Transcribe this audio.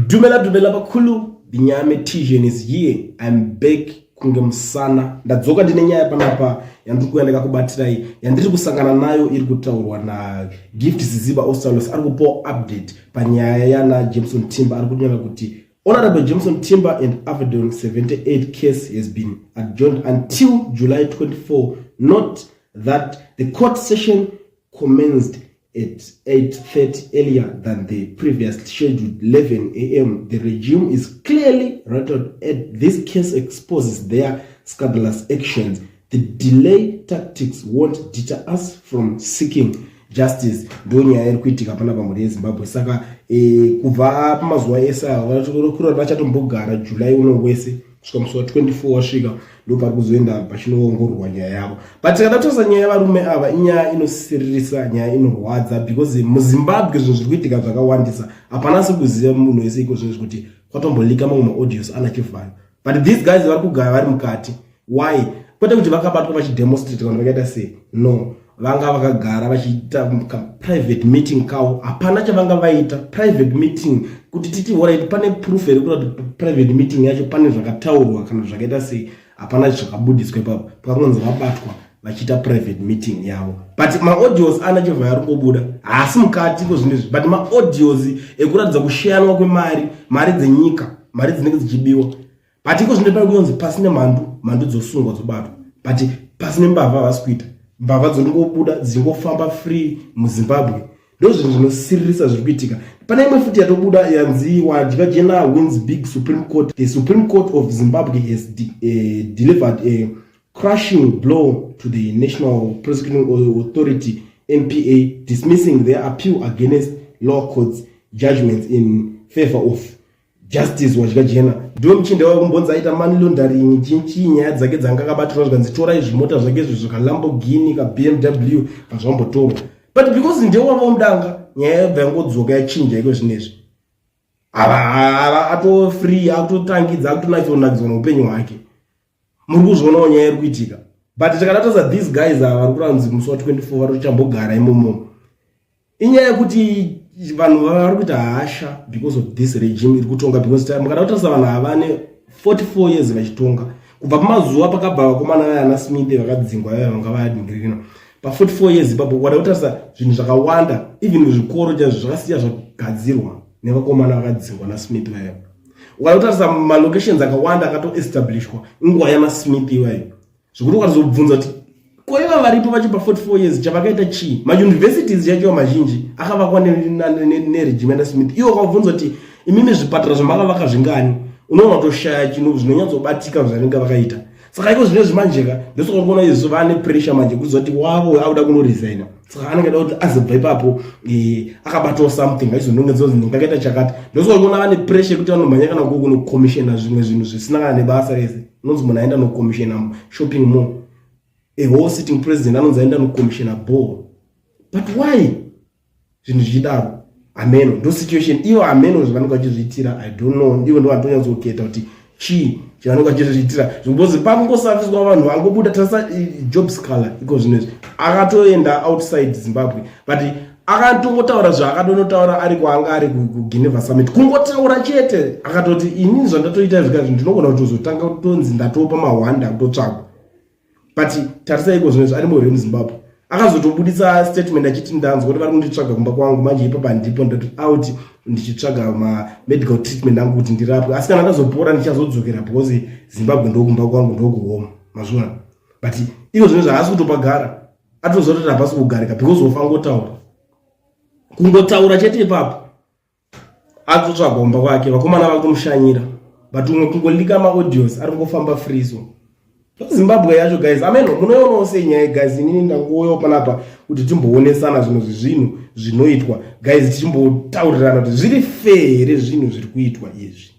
Dumela bakulu Binyame Tijen is here. I'm back kunge musana ndadzoka ndine nyaya panapa yandiri kuenda kubatira iyi yandiri kusangana nayo iri kutaurwa na Gift Ziziba Osalos ari kupa update panyaya yana Jameson Timber ari kunyora kuti Honorable Jameson Timber and Avedon 78 case has been adjourned until July 24. Note that the court session commenced at 8:30 earlier than the previous scheduled 11 a.m. The regime is clearly rattled at this case exposes their scandalous actions. The delay tactics won't deter us from seeking justice. Ndoni ya kuitika panapa muri Zimbabwe saka kubva pamazuva esa kuri vachatombogara July uno wese kusvika musi wa 24 wasvika ndopari kuzoenda pachinoongororwa nyaya yavo. But kada tosa nyaya varume ava inyaya inosiririsa, nyaya inorwadza because muZimbabwe zvinhu zviri kuitika zvakawandisa. Hapana sekuziva munhu wese iko zvinhu kuti kwatombolika mamwe maaudios anachivhayo. But these guys vari kugara vari mukati. Why? Kwete kuti vakabatwa vachidemonstrate kana vakaita sei? No. Vanga vakagara vachiita private meeting kawo. Hapana chavanga vaita private meeting kuti titi alright pane proof iri kuti private meeting yacho pane zvakataurwa kana zvakaita sei. Hapana zvakabudiswa ipapo. Pakunzi vabatwa vachiita private meeting yavo. But maaudios anachivhayo ari kungobuda. Asi mukati kozvinhu izvi. But maaudios ekuratidza kushayanwa kwemari, mari dzenyika, mari dzinenge dzichibiwa. But iko zvinoita kunzi pasine mhandu dzosungwa dzobatwa. But pasine mbavha havasi kuita. Mbavha dzongobuda dzingofamba free muZimbabwe. Ndo zvinhu zvinosiririsa zviri kuitika. Pane imwe futi yatobuda yanzi Wadikajena wins big Supreme Court. The Supreme Court of Zimbabwe has delivered a crushing blow to the National Prosecuting Authority NPA, dismissing their appeal against law court's judgments in favor of Justice Wadikajena. Ndio mchinde wao kumbonza aita money laundering chinchi nyaya dzake dzanga akabatwa zvikanzitora izvimota zvake zvaka Lamborghini ka BMW pazvambotora. But because ndio wavo mudanga nyaya yangodzoka yachinja iko zvinezvi. Ato free atotangidza akutonatsonakizwa noupenyu hwake. Muri kuzvionawo nyaya iri kuitika. But takadatoza these guys vari kuranzi musi wa 24 vari kuchambogara imomo. Inyaya yekuti vanhu vari kuita hasha because of this regime iri kutonga, because mukadatarisa vanhu havane 44 years vachitonga kubva pamazuva pakabva vakomana vana Smith vakadzingwa vanga vadingirina pa 44 years ipapo. Wadatarisa zvinhu zvakawanda, even zvikoro chaizvo zvakasiya zvagadzirwa nevakomana vakadzingwa naSmith vayo. Wadatarisa malocations akawanda akatoestablishwa inguva yanaSmith vayo. Zvikuti ukazobvunza kuti koiva varipo vachipa 44 years chavakaita chii? Mauniversities yacho mazhinji akavakwa neregime yaSmith. Iwo wakabvunza kuti imimi zvipatara zvamakavaka zvingani? Unoona kutoshaya chinhu zvinonyatsobatika zvavanenge vakaita. Saka iko zvinezvi manjeka ndosoka kuona izvo vane pressure manje kuzoti wavo auda kunoresigna. Saka anenge da kuti azobva ipapo akabatawo something aizonongedza kuti ndakaita chakati. Ndosoka kuona vane pressure kuti vanomhanya kana kuno commissiona zvimwe zvinhu zvisina kana nebasa rese. Unonzi munhu aenda no commissiona shopping mall. A whole sitting president anonzi aenda no commissiona ball. But why? Zvinhu zvidaro. Ameno ndo situation iyo ameno zvavanenge vachizviitira. I don't know. Ivo ndo vanotonyatsokuita kuti chii chavanenge vachizviitira. Zvimbozi pangosafiswa vanhu vangobuda tasa job scholar iko zvinezvi. Akatoenda outside Zimbabwe. But akatongotaura zvaakadonotaura ari kwaanga ari kuGeneva Summit. Kungotaura chete akatoti ini zvandatoita zvikazvi ndinogona kutozotanga kutonzi ndatopa mahwanda kutotsvagwa. But tarisa iko zvinezvi ari muri muZimbabwe. Akazotobudisa statement achiti ndanzwa kuti vari kunditsvaga kumba kwangu manje ipapo ndipo ndoti out ndichitsvaga medical treatment angu kuti ndirapwe. Asi kana ndazopora ndichazodzokera because Zimbabwe ndokumba kwangu ndokuhoma mazvona. But iko zvinhu zvaasi kutopagara atozoti hapasi kugarika because ofangotaura kungotaura chete ipapo atotsvaga kumba kwake vakomana vari kumushanyira. But umwe kungolika maaudios ari kungofamba free so Zimbabwe yacho guys. Ameno munoona sei nyaya guys, inini ndangoyo panapa kuti timboonesana zvinhu zvinoitwa guys, timbotaurirana kuti zviri fair zvinhu zviri kuitwa izvi.